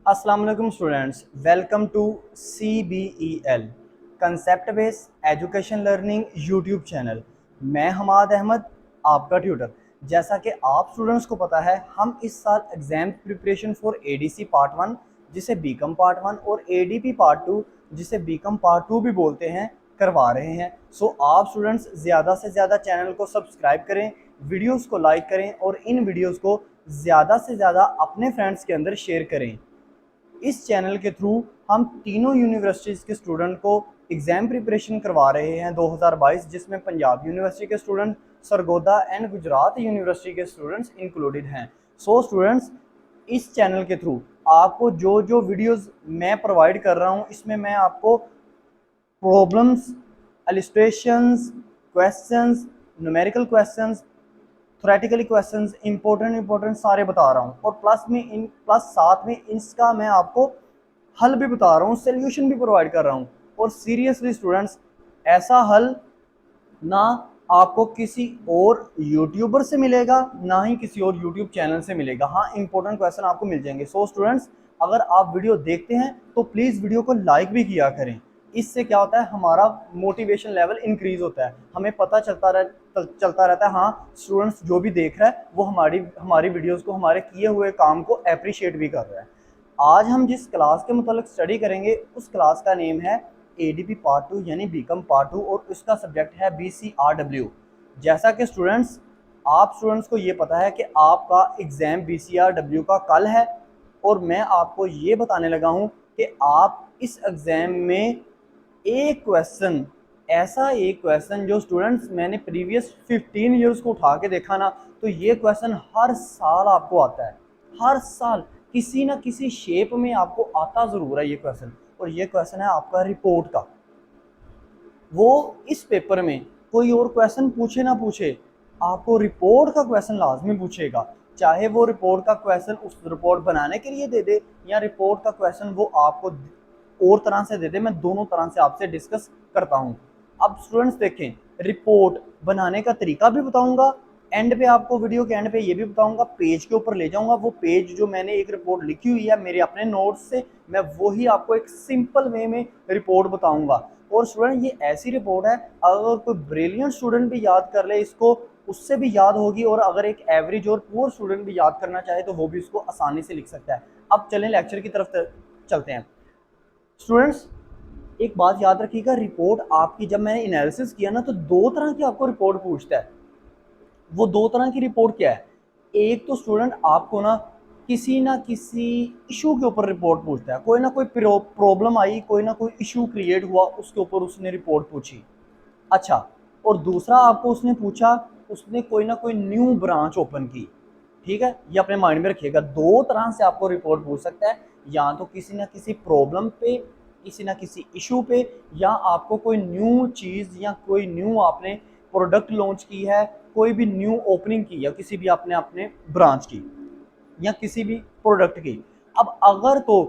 अस्सलाम वालेकुम students, welcome to CBEL concept based education learning YouTube channel. मैं हमाद अहमद, आपका ट्यूटर। जैसा कि आप स्टूडेंट्स को पता है, हम इस साल exam preparation for ADC part 1 जिसे बीकॉम पार्ट 1 और ADP पार्ट 2 जिसे बीकॉम पार्ट 2 भी बोलते हैं करवा रहे हैं। सो आप स्टूडेंट्स ज़्यादा से ज़्यादा चैनल को सब्सक्राइब करें, वीडियोज़ को लाइक करें और इन वीडियोज़ को ज़्यादा से ज़्यादा अपने फ्रेंड्स के अंदर शेयर करें। इस चैनल के थ्रू हम तीनों यूनिवर्सिटीज़ के स्टूडेंट को एग्ज़ाम प्रिपरेशन करवा रहे हैं 2022, जिसमें पंजाब यूनिवर्सिटी के student, Sargodha and Gujarat university के स्टूडेंट्स इंक्लूडेड हैं। सो स्टूडेंट्स, इस चैनल के थ्रू आपको जो जो वीडियोस मैं प्रोवाइड कर रहा हूं, इसमें मैं आपको problems, illustrations, questions, numerical questions, theoretically questions, important सारे बता रहा हूँ। और प्लस साथ में इसका मैं आपको हल भी बता रहा हूँ, सोल्यूशन भी प्रोवाइड कर रहा हूँ। और सीरियसली स्टूडेंट्स, ऐसा हल ना आपको किसी और यूट्यूबर से मिलेगा, ना ही किसी और यूट्यूब चैनल से मिलेगा। हाँ, इंपॉर्टेंट क्वेश्चन आपको मिल जाएंगे। सो स्टूडेंट्स, अगर आप वीडियो देखते हैं तो प्लीज़ वीडियो को लाइक भी किया करें। इससे क्या होता है, हमारा मोटिवेशन लेवल इंक्रीज होता है, हमें पता चलता रहता है हाँ, स्टूडेंट्स जो भी देख रहा है वो हमारी हमारी वीडियोस को, हमारे किए हुए काम को अप्रिशिएट भी कर रहा है। आज हम जिस क्लास के मतलब स्टडी करेंगे, उस क्लास का नेम है ADP पार्ट 2 यानी बीकॉम पार्ट 2 और उसका सब्जेक्ट है BCRW। जैसा कि स्टूडेंट्स, आप स्टूडेंट्स को ये पता है कि आपका एग्ज़ाम BCRW का कल है, और मैं आपको ये बताने लगा हूँ कि आप इस एग्ज़ाम में एक क्वेश्चन जो स्टूडेंट्स मैंने प्रीवियस 15 ईयर्स को उठा के देखा ना, तो ये क्वेश्चन हर साल आपको आता है। हर साल किसी ना किसी शेप में आपको आता ज़रूर है ये क्वेश्चन। और ये क्वेश्चन है आपका रिपोर्ट का। वो इस पेपर में कोई और क्वेश्चन पूछे ना पूछे, आपको रिपोर्ट का क्वेश्चन लाजमी पूछेगा। चाहे वो रिपोर्ट का क्वेश्चन उस रिपोर्ट बनाने के लिए दे दे, या रिपोर्ट का क्वेश्चन वो आपको और तरह से दे दे, मैं दोनों तरह से आपसे डिस्कस करता हूँ। अब स्टूडेंट्स देखें, रिपोर्ट बनाने का तरीका भी बताऊंगा, एंड पे आपको वीडियो के एंड पे ये भी बताऊंगा, पेज के ऊपर ले जाऊंगा। वो पेज जो मैंने एक रिपोर्ट लिखी हुई है मेरे अपने नोट्स से, मैं वही आपको एक सिंपल वे में रिपोर्ट बताऊंगा। और स्टूडेंट, ये ऐसी रिपोर्ट है, अगर कोई ब्रिलियंट स्टूडेंट भी याद कर ले इसको, उससे भी याद होगी। और अगर एक एवरेज और पुअर स्टूडेंट भी याद करना चाहे तो वो भी इसको आसानी से लिख सकता है। अब चलें लेक्चर की तरफ चलते हैं। स्टूडेंट्स, एक बात याद रखिएगा, रिपोर्ट आपकी जब मैंने एनालिसिस किया ना, तो दो तरह की आपको रिपोर्ट पूछता है। वो दो तरह की रिपोर्ट क्या है? एक तो स्टूडेंट आपको ना किसी इशू के ऊपर रिपोर्ट पूछता है, कोई ना कोई प्रॉब्लम आई, कोई ना कोई इशू क्रिएट हुआ, उसके ऊपर उसने रिपोर्ट पूछी। अच्छा, और दूसरा आपको उसने पूछा, उसने कोई ना कोई न्यू ब्रांच ओपन की। ठीक है, ये अपने माइंड में रखिएगा, दो तरह से आपको रिपोर्ट पूछ सकता है। या तो किसी ना किसी प्रॉब्लम पे, किसी ना किसी इशू पे, या आपको कोई न्यू चीज़ या कोई न्यू आपने प्रोडक्ट लॉन्च की है, कोई भी न्यू ओपनिंग की है किसी भी आपने अपने ब्रांच की या किसी भी प्रोडक्ट की। अब अगर तो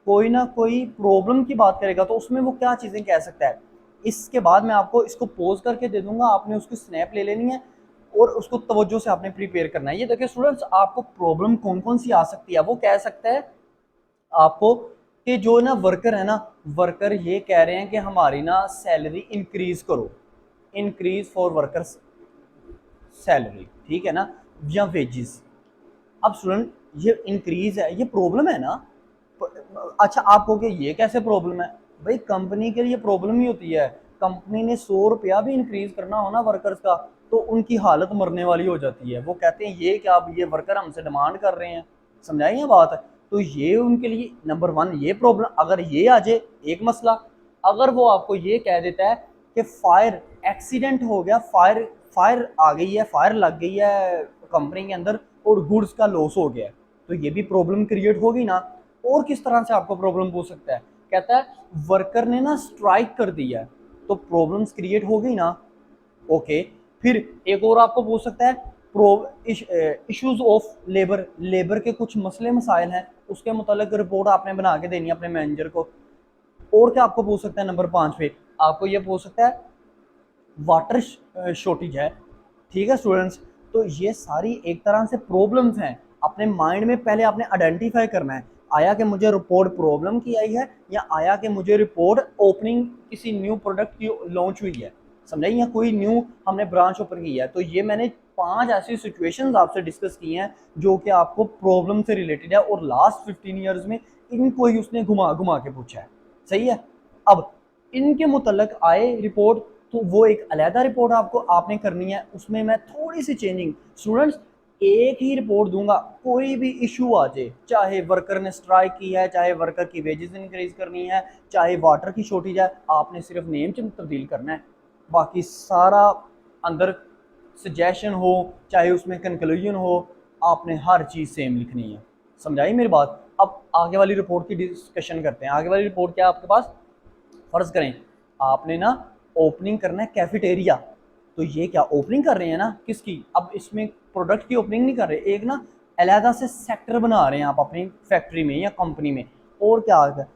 कोई ना कोई प्रॉब्लम की बात करेगा तो उसमें वो क्या चीज़ें कह सकता है, इसके बाद मैं आपको इसको पोज करके दे दूंगा, आपने उसकी स्नैप ले लेनी है और उसको तवज्जो से आपने प्रिपेयर करना है। ये देखिए स्टूडेंट्स, आपको प्रॉब्लम कौन कौन सी आ सकती है। वो कह सकता है आपको कि जो ना वर्कर है ना, वर्कर ये कह रहे हैं कि हमारी ना सैलरी इंक्रीज करो, इंक्रीज फॉर वर्कर्स सैलरी, ठीक है ना, या वेजेस। अब स्टूडेंट, ये इंक्रीज है, ये प्रॉब्लम है ना। अच्छा, आप कहोगे ये कैसे प्रॉब्लम है? भाई, कंपनी के लिए प्रॉब्लम ही होती है। कंपनी ने 100 रुपया भी इंक्रीज करना हो ना वर्कर्स का, तो उनकी हालत मरने वाली हो जाती है। वो कहते हैं ये क्या, अब ये वर्कर हमसे डिमांड कर रहे हैं। समझाइए बात। तो ये उनके लिए नंबर 1 ये प्रॉब्लम। अगर ये आ जाए एक मसला, अगर वो आपको ये कह देता है कि फायर एक्सीडेंट हो गया, फायर फायर आ गई है, फायर लग गई है कंपनी के अंदर और गुड्स का लॉस हो गया है, तो ये भी प्रॉब्लम क्रिएट होगी ना। और किस तरह से आपको प्रॉब्लम हो सकता है? कहता है वर्कर ने ना स्ट्राइक कर दिया है, तो प्रॉब्लम्स क्रिएट हो गई ना। ओके, फिर एक और आपको पूछ सकता है इश्यूज ऑफ लेबर, लेबर के कुछ मसले मसाइल हैं, उसके मुतालिक रिपोर्ट आपने बना के देनी है अपने मैनेजर को। और क्या आपको पूछ सकता है? नंबर 5 पे आपको ये पूछ सकता है वाटर शॉर्टेज है। ठीक है स्टूडेंट्स, तो ये सारी एक तरह से प्रॉब्लम्स हैं। अपने माइंड में पहले आपने आइडेंटिफाई करना है। आया कि मुझे रिपोर्ट प्रॉब्लम की आई है, या आया कि मुझे रिपोर्ट ओपनिंग किसी न्यू प्रोडक्ट की लॉन्च हुई है, समझे, या कोई न्यू हमने ब्रांच ओपन की है। तो ये मैंने 5 ऐसी सिचुएशंस आपसे डिस्कस की हैं जो कि आपको प्रॉब्लम से रिलेटेड है, और लास्ट 15 ईयर्स में इनको ही उसने घुमा घुमा के पूछा है। सही है। अब इनके मुतल्लक आए रिपोर्ट, तो वो एक अलहदा रिपोर्ट आपको आपने करनी है, उसमें मैं थोड़ी सी चेंजिंग, स्टूडेंट्स एक ही रिपोर्ट दूंगा, कोई भी इशू आ जाए, चाहे वर्कर ने स्ट्राइक की है, चाहे वर्कर की वेजेस इंक्रीज करनी है, चाहे वाटर की शॉर्टेज है, आपने सिर्फ नेम तब्दील करना है, बाकी सारा अंदर सजेशन हो चाहे उसमें कंक्लूजन हो, आपने हर चीज़ सेम लिखनी है। समझाई मेरी बात। अब आगे वाली रिपोर्ट की डिस्कशन करते हैं। आगे वाली रिपोर्ट क्या है आपके पास, फर्ज करें आपने ना ओपनिंग करना है कैफेटेरिया, तो ये क्या ओपनिंग कर रहे हैं ना किसकी, अब इसमें प्रोडक्ट की ओपनिंग नहीं कर रहे, एक ना अलहदा से सेक्टर बना रहे हैं आप अपनी फैक्ट्री में या कंपनी में। और क्या है,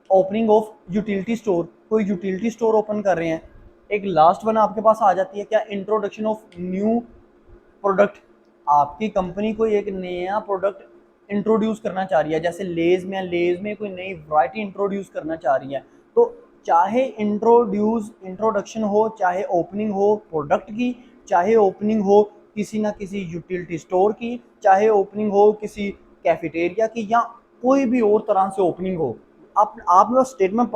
ओपनिंग ऑफ यूटिलिटी स्टोर, कोई यूटिलिटी स्टोर ओपन कर रहे हैं। एक लास्ट वन आपके पास आ जाती है क्या, इंट्रोडक्शन ऑफ न्यू प्रोडक्ट, आपकी कंपनी कोई एक नया प्रोडक्ट इंट्रोड्यूस करना चाह रही है, जैसे लेज में कोई नई वैरायटी इंट्रोड्यूस करना चाह रही है, तो चाहे इंट्रोडक्शन हो, चाहे ओपनिंग हो प्रोडक्ट की, चाहे ओपनिंग हो किसी ना किसी यूटिलिटी स्टोर की, चाहे ओपनिंग हो किसी कैफेटेरिया की, या कोई भी और तरह से ओपनिंग हो, आप लोग स्टेटमेंट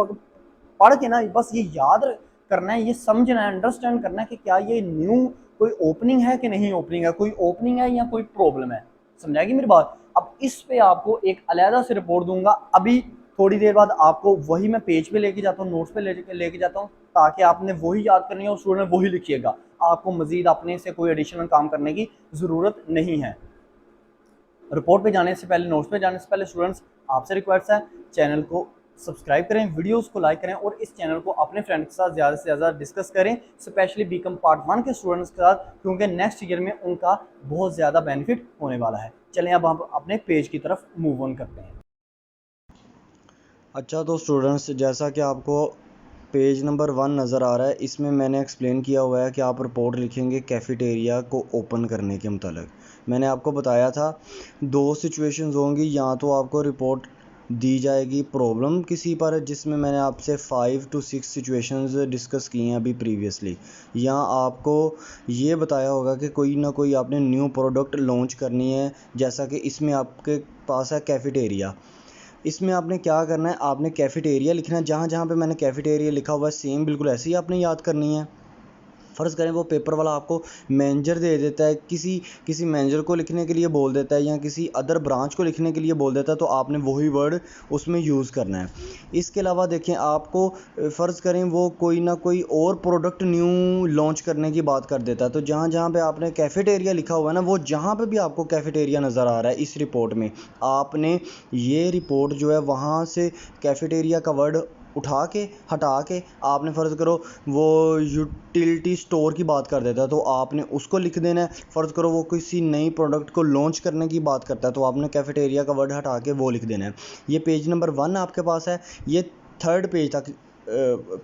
पढ़ के ना बस ये याद करना है, ये समझना है, अंडरस्टैंड करना है कि क्या ये न्यू कोई ओपनिंग है कि नहीं ओपनिंग है, कोई ओपनिंग है या कोई प्रॉब्लम है। समझाएगी मेरी बात। अब इस पे आपको एक अलहदा से रिपोर्ट दूंगा, अभी थोड़ी देर बाद आपको वही मैं पेज पे लेके जाता हूँ, नोट्स पे लेके जाता हूँ, ताकि आपने वही याद करनी है और स्टूडेंट वही लिखिएगा, आपको मजीद अपने से कोई एडिशनल काम करने की ज़रूरत नहीं है। रिपोर्ट पे जाने से पहले, नोट्स पे जाने से पहले स्टूडेंट्स आपसे रिक्वेस्ट है, चैनल को सब्सक्राइब करें, वीडियोस को लाइक करें, और इस चैनल को अपने फ्रेंड के साथ ज़्यादा से ज़्यादा डिस्कस करें, स्पेशली बीकॉम पार्ट 1 के स्टूडेंट्स के साथ, क्योंकि नेक्स्ट ईयर में उनका बहुत ज़्यादा बेनिफिट होने वाला है। चलें अब हम अपने पेज की तरफ मूव ऑन करते हैं। अच्छा, तो स्टूडेंट्स जैसा कि आपको पेज नंबर 1 नज़र आ रहा है, इसमें मैंने एक्सप्लेन किया हुआ है कि आप रिपोर्ट लिखेंगे कैफेटेरिया को ओपन करने के मुतालिक। मैंने आपको बताया था 2 सिचुएशंस होंगी, या तो आपको रिपोर्ट दी जाएगी प्रॉब्लम किसी पर, जिसमें मैंने आपसे 5 to 6 सिचुएशंस डिस्कस की हैं अभी प्रीवियसली, या आपको ये बताया होगा कि कोई ना कोई आपने न्यू प्रोडक्ट लॉन्च करनी है, जैसा कि इसमें आपके पास है कैफेटेरिया। इसमें आपने क्या करना है, आपने कैफेटेरिया लिखना है, जहाँ जहाँ पे मैंने कैफेटेरिया लिखा हुआ है सेम बिल्कुल ऐसे ही आपने याद करनी है। फ़र्ज़ करें वो पेपर वाला आपको मैनेजर दे देता है, किसी मैनेजर को लिखने के लिए बोल देता है, या किसी अदर ब्रांच को लिखने के लिए बोल देता है, तो आपने वही वर्ड उसमें यूज़ करना है। इसके अलावा देखें, आपको फ़र्ज़ करें वो कोई ना कोई और प्रोडक्ट न्यू लॉन्च करने की बात कर देता है, तो जहाँ जहाँ पे आपने कैफेटेरिया लिखा हुआ है ना, वो जहाँ पे भी आपको कैफेटेरिया नज़र आ रहा है इस रिपोर्ट में, आपने ये रिपोर्ट जो है वहाँ से कैफेटेरिया का वर्ड उठा के हटा के, आपने फ़र्ज़ करो वो यूटिलिटी स्टोर की बात कर देता है तो आपने उसको लिख देना है। फ़र्ज़ करो वो किसी नई प्रोडक्ट को लॉन्च करने की बात करता है तो आपने कैफेटेरिया का वर्ड हटा के वो लिख देना है। ये पेज नंबर 1 आपके पास है, ये 3rd पेज तक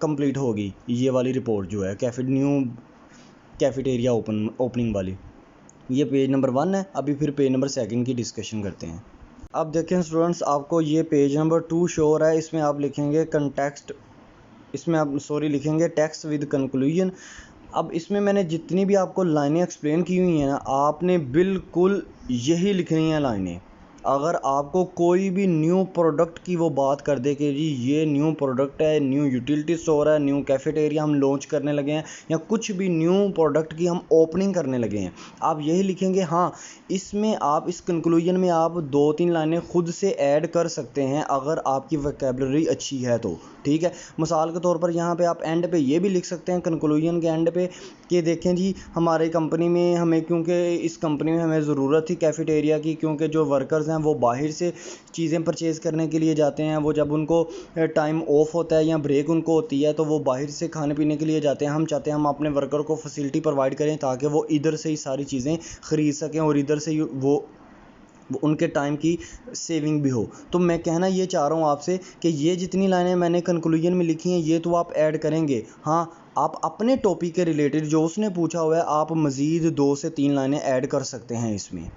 कंप्लीट होगी ये वाली रिपोर्ट जो है न्यू कैफेटेरिया ओपनिंग वाली। ये पेज नंबर 1 है। अभी फिर पेज नंबर 2 की डिस्कशन करते हैं। अब देखें स्टूडेंट्स, आपको ये पेज नंबर 2 शो हो रहा है, इसमें आप लिखेंगे कंटेक्स्ट, इसमें आप लिखेंगे टेक्स्ट विद कंक्लूजन। अब इसमें मैंने जितनी भी आपको लाइनें एक्सप्लेन की हुई हैं ना, आपने बिल्कुल यही लिखनी है लाइनें। अगर आपको कोई भी न्यू प्रोडक्ट की वो बात कर दे कि जी ये न्यू प्रोडक्ट है, न्यू यूटिलिटी स्टोर है, न्यू कैफेटेरिया हम लॉन्च करने लगे हैं, या कुछ भी न्यू प्रोडक्ट की हम ओपनिंग करने लगे हैं, आप यही लिखेंगे। हाँ, इसमें आप इस कंक्लूजन में आप 2-3 लाइनें खुद से ऐड कर सकते हैं अगर आपकी वोकैबुलरी अच्छी है तो, ठीक है। मिसाल के तौर पर यहाँ पे आप एंड पे ये भी लिख सकते हैं, कंक्लूजन के एंड पे, कि देखें जी हमारी कंपनी में हमें, क्योंकि इस कंपनी में हमें ज़रूरत थी कैफेटेरिया की, क्योंकि जो वर्कर्स हैं वो बाहर से चीज़ें परचेज़ करने के लिए जाते हैं, वो जब उनको टाइम ऑफ होता है या ब्रेक उनको होती है तो वो बाहर से खाने पीने के लिए जाते हैं। हम चाहते हैं हम अपने वर्कर को फैसिलिटी प्रोवाइड करें ताकि वो इधर से ही सारी चीज़ें ख़रीद सकें और इधर से वो उनके टाइम की सेविंग भी हो। तो मैं कहना ये चाह रहा हूँ आपसे कि ये जितनी लाइनें मैंने कंक्लूजन में लिखी हैं ये तो आप ऐड करेंगे। हाँ, आप अपने टॉपिक के रिलेटेड जो उसने पूछा हुआ है आप मज़ीद 2 से 3 लाइनें ऐड कर सकते हैं इसमें।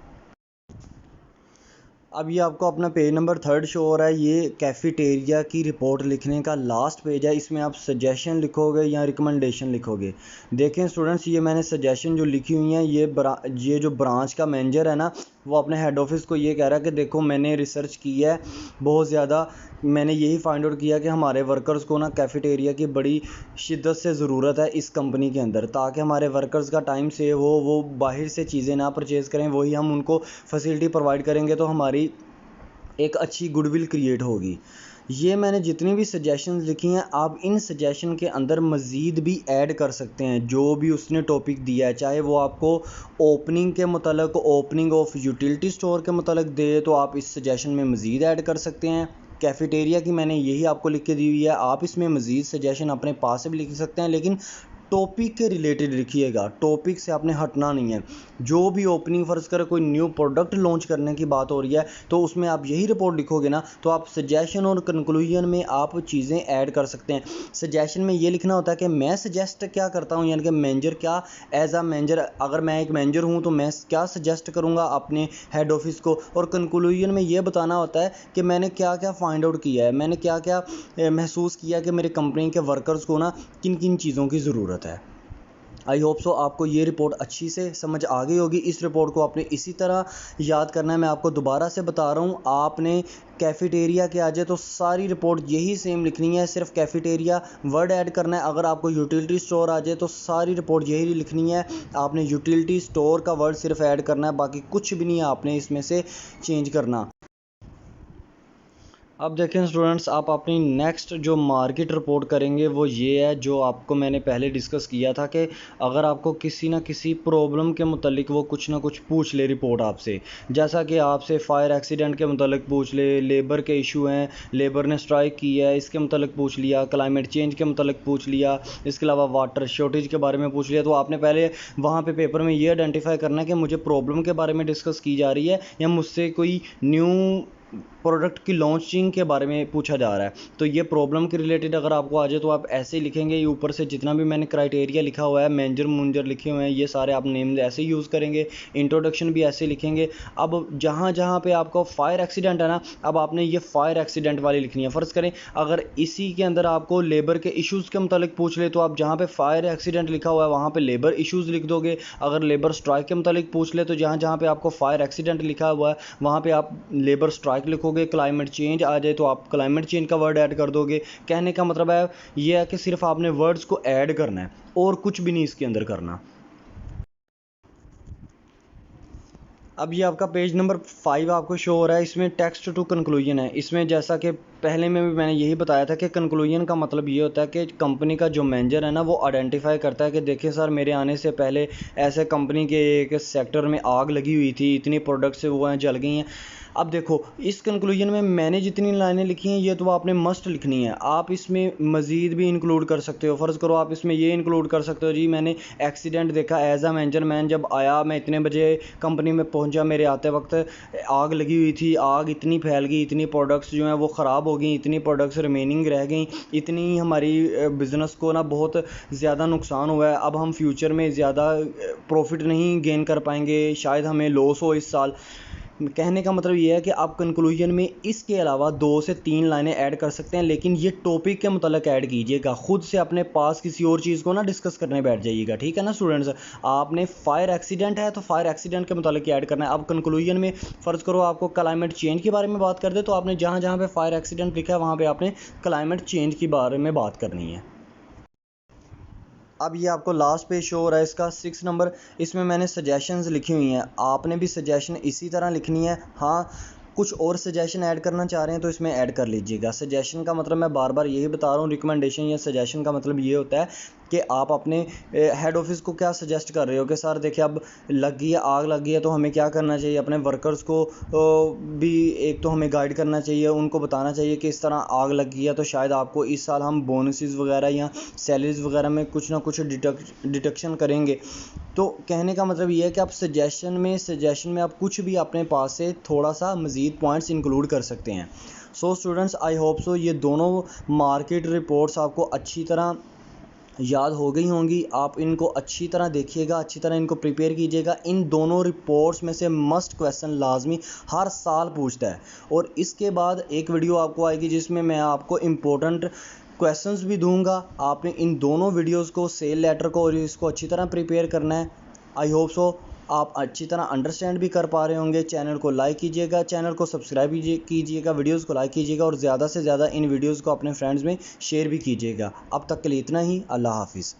अब ये आपको अपना पेज नंबर 3 शो हो रहा है। ये कैफेटेरिया की रिपोर्ट लिखने का लास्ट पेज है। इसमें आप सजेशन लिखोगे या रिकमेंडेशन लिखोगे। देखें स्टूडेंट्स, ये मैंने सजेशन जो लिखी हुई हैं, ये जो ब्रांच का मैनेजर है ना, वो अपने हेड ऑफिस को ये कह रहा है कि देखो मैंने रिसर्च की है बहुत ज़्यादा, मैंने यही फाइंड आउट किया कि हमारे वर्कर्स को ना कैफेटेरिया की बड़ी शिद्दत से ज़रूरत है इस कंपनी के अंदर, ताकि हमारे वर्कर्स का टाइम सेव हो, वो बाहर से चीज़ें ना परचेज़ करें, वही हम उनको फैसिलिटी प्रोवाइड करेंगे तो हमारी एक अच्छी गुडविल क्रिएट होगी। ये मैंने जितनी भी सजेशंस लिखी हैं, आप इन सजेशन के अंदर मज़ीद भी ऐड कर सकते हैं जो भी उसने टॉपिक दिया है। चाहे वो आपको ओपनिंग के मतलब ओपनिंग ऑफ यूटिलिटी स्टोर के मतलब दे, तो आप इस सजेशन में मज़ीद ऐड कर सकते हैं। कैफेटेरिया की मैंने यही आपको लिख के दी हुई है। आप इसमें मज़ीद सजेशन अपने पास से भी लिख सकते हैं, लेकिन टॉपिक के रिलेटेड लिखिएगा, टॉपिक से आपने हटना नहीं है। जो भी ओपनिंग फ़र्ज़ करें कोई न्यू प्रोडक्ट लॉन्च करने की बात हो रही है, तो उसमें आप यही रिपोर्ट लिखोगे ना, तो आप सजेशन और कंक्लूजन में आप चीज़ें ऐड कर सकते हैं। सजेशन में ये लिखना होता है कि मैं सजेस्ट क्या करता हूँ, यानी कि मैनेजर क्या एज आ मैनेजर, अगर मैं एक मैनेजर हूँ तो मैं क्या सजेस्ट करूँगा अपने हेड ऑफिस को। और कंक्लूजन में ये बताना होता है कि मैंने क्या क्या फाइंड आउट किया है, मैंने क्या क्या महसूस किया कि मेरी कंपनी के वर्कर्स को ना किन किन चीज़ों की ज़रूरत है। आई होप सो आपको ये रिपोर्ट अच्छी से समझ आ गई होगी। इस रिपोर्ट को आपने इसी तरह याद करना है। मैं आपको दोबारा से बता रहा हूँ, आपने कैफेटेरिया के आ जाए तो सारी रिपोर्ट यही सेम लिखनी है, सिर्फ कैफेटेरिया वर्ड ऐड करना है। अगर आपको यूटिलिटी स्टोर आ जाए तो सारी रिपोर्ट यही लिखनी है, आपने यूटिलिटी स्टोर का वर्ड सिर्फ ऐड करना है, बाकी कुछ भी नहीं है आपने इसमें से चेंज करना। अब देखें स्टूडेंट्स, आप अपनी नेक्स्ट जो मार्केट रिपोर्ट करेंगे वो ये है, जो आपको मैंने पहले डिस्कस किया था कि अगर आपको किसी ना किसी प्रॉब्लम के मुतालिक वो कुछ ना कुछ पूछ ले रिपोर्ट आपसे, जैसा कि आपसे फायर एक्सीडेंट के मुतालिक पूछ ले, लेबर के इशू हैं, लेबर ने स्ट्राइक की है इसके मुतालिक पूछ लिया, क्लाइमेट चेंज के मुतालिक पूछ लिया, इसके अलावा वाटर शॉर्टेज के बारे में पूछ लिया, तो आपने पहले वहाँ पे पेपर में ये आइडेंटिफाई करना है कि मुझे प्रॉब्लम के बारे में डिस्कस की जा रही है या मुझसे कोई न्यू प्रोडक्ट की लॉन्चिंग के बारे में पूछा जा रहा है। तो ये प्रॉब्लम के रिलेटेड अगर आपको आ जाए तो आप ऐसे ही लिखेंगे। ये ऊपर से जितना भी मैंने क्राइटेरिया लिखा हुआ है, मैनेजर मुंजर लिखे हुए हैं, ये सारे आप नेम ऐसे ही यूज़ करेंगे, इंट्रोडक्शन भी ऐसे लिखेंगे। अब जहाँ जहाँ पे आपको फायर एक्सीडेंट है ना, अब आपने ये फायर एक्सीडेंट वाली लिखनी है। फ़र्ज़ करें अगर इसी के अंदर आपको लेबर के इश्यूज़ के मतलब पूछ ले, तो आप जहाँ पे फायर एक्सीडेंट लिखा हुआ है वहाँ पे लेबर इश्यूज़ लिख दोगे। अगर लेबर स्ट्राइक के मतलब पूछ ले, तो जहाँ जहाँ पे आपको फायर एक्सीडेंट लिखा हुआ है वहाँ पे आप लेबर स्ट्राइक लिखोगे। क्लाइमेट चेंज आ जाए तो आप क्लाइमेट चेंज का वर्ड ऐड कर दोगे। कहने का मतलब है ये है कि सिर्फ आपने वर्ड्स को ऐड करना है और कुछ भी नहीं इसके अंदर करना। अब ये आपका पेज नंबर 5 आपको शो हो रहा है। इसमें टेक्स्ट टू कंक्लूजन है। इसमें जैसा कि पहले में भी मैंने यही बताया था कि कंक्लूजन का मतलब ये होता है कि कंपनी का जो मैनेजर है ना, वो आइडेंटिफाई करता है कि देखिए सर, मेरे आने से पहले ऐसे कंपनी के एक सेक्टर में आग लगी हुई थी, इतनी प्रोडक्ट्स वो हैं जल गई हैं। अब देखो इस कंक्लूजन में मैंने जितनी लाइनें लिखी हैं ये तो आपने मस्ट लिखनी है। आप इसमें मज़ीद भी इंक्लूड कर सकते हो। फ़र्ज़ करो आप इसमें ये इंक्लूड कर सकते हो, जी मैंने एक्सीडेंट देखा एज आ मैनेजर, मैन जब आया, मैं इतने बजे कंपनी में पहुंचा, मेरे आते वक्त आग लगी हुई थी, आग इतनी फैल गई, इतनी प्रोडक्ट्स जो हैं वो ख़राब हो गई, इतनी प्रोडक्ट्स रिमेनिंग रह गई, इतनी हमारी बिज़नेस को ना बहुत ज़्यादा नुकसान हुआ है। अब हम फ्यूचर में ज़्यादा प्रॉफिट नहीं गेन कर पाएंगे, शायद हमें लॉस हो इस साल। कहने का मतलब ये है कि आप कंक्लूजन में इसके अलावा 2 से 3 लाइनें ऐड कर सकते हैं, लेकिन ये टॉपिक के मुतालिक ऐड कीजिएगा। खुद से अपने पास किसी और चीज़ को ना डिस्कस करने बैठ जाइएगा, ठीक है ना स्टूडेंट्स। आपने फायर एक्सीडेंट है तो फायर एक्सीडेंट के मुतालिक ऐड करना है। अब कंक्लूजन में फ़र्ज़ करो आपको क्लाइमेट चेंज के बारे में बात कर दे, तो आपने जहाँ जहाँ पे फायर एक्सीडेंट लिखा है वहाँ पर आपने क्लाइमेट चेंज के बारे में बात करनी है। अब ये आपको लास्ट पेज शो हो रहा है, इसका 6 नंबर। इसमें मैंने सजेशंस लिखी हुई हैं, आपने भी सजेशन इसी तरह लिखनी है। हाँ, कुछ और सजेशन ऐड करना चाह रहे हैं तो इसमें ऐड कर लीजिएगा। सजेशन का मतलब मैं बार बार यही बता रहा हूँ, रिकमेंडेशन या सजेशन का मतलब ये होता है कि आप अपने हेड ऑफिस को क्या सजेस्ट कर रहे हो कि सर देखिए अब लग गई है, आग लग गई है, तो हमें क्या करना चाहिए। अपने वर्कर्स को भी एक तो हमें गाइड करना चाहिए, उनको बताना चाहिए कि इस तरह आग लग गई है तो शायद आपको इस साल हम बोनसेस वगैरह या सैलरीज वगैरह में कुछ ना कुछ डिडक्शन करेंगे। तो कहने का मतलब ये है कि आप सजेशन में आप कुछ भी अपने पास से थोड़ा सा मज़ीद पॉइंट्स इंक्लूड कर सकते हैं। So students, I hope so ये दोनों मार्केट रिपोर्ट्स आपको अच्छी तरह याद हो गई होंगी। आप इनको अच्छी तरह देखिएगा, अच्छी तरह इनको प्रिपेयर कीजिएगा। इन दोनों रिपोर्ट्स में से मस्ट क्वेश्चन लाजमी हर साल पूछता है। और इसके बाद एक वीडियो आपको आएगी जिसमें मैं आपको इम्पोर्टेंट क्वेश्चंस भी दूंगा। आपने इन दोनों वीडियोस को, सेल लेटर को और इसको अच्छी तरह प्रिपेयर करना है। आई होप सो आप अच्छी तरह अंडरस्टैंड भी कर पा रहे होंगे। चैनल को लाइक कीजिएगा, चैनल को सब्सक्राइब कीजिएगा, वीडियोस को लाइक कीजिएगा और ज़्यादा से ज़्यादा इन वीडियोस को अपने फ्रेंड्स में शेयर भी कीजिएगा। अब तक के लिए इतना ही। अल्लाह हाफिज़।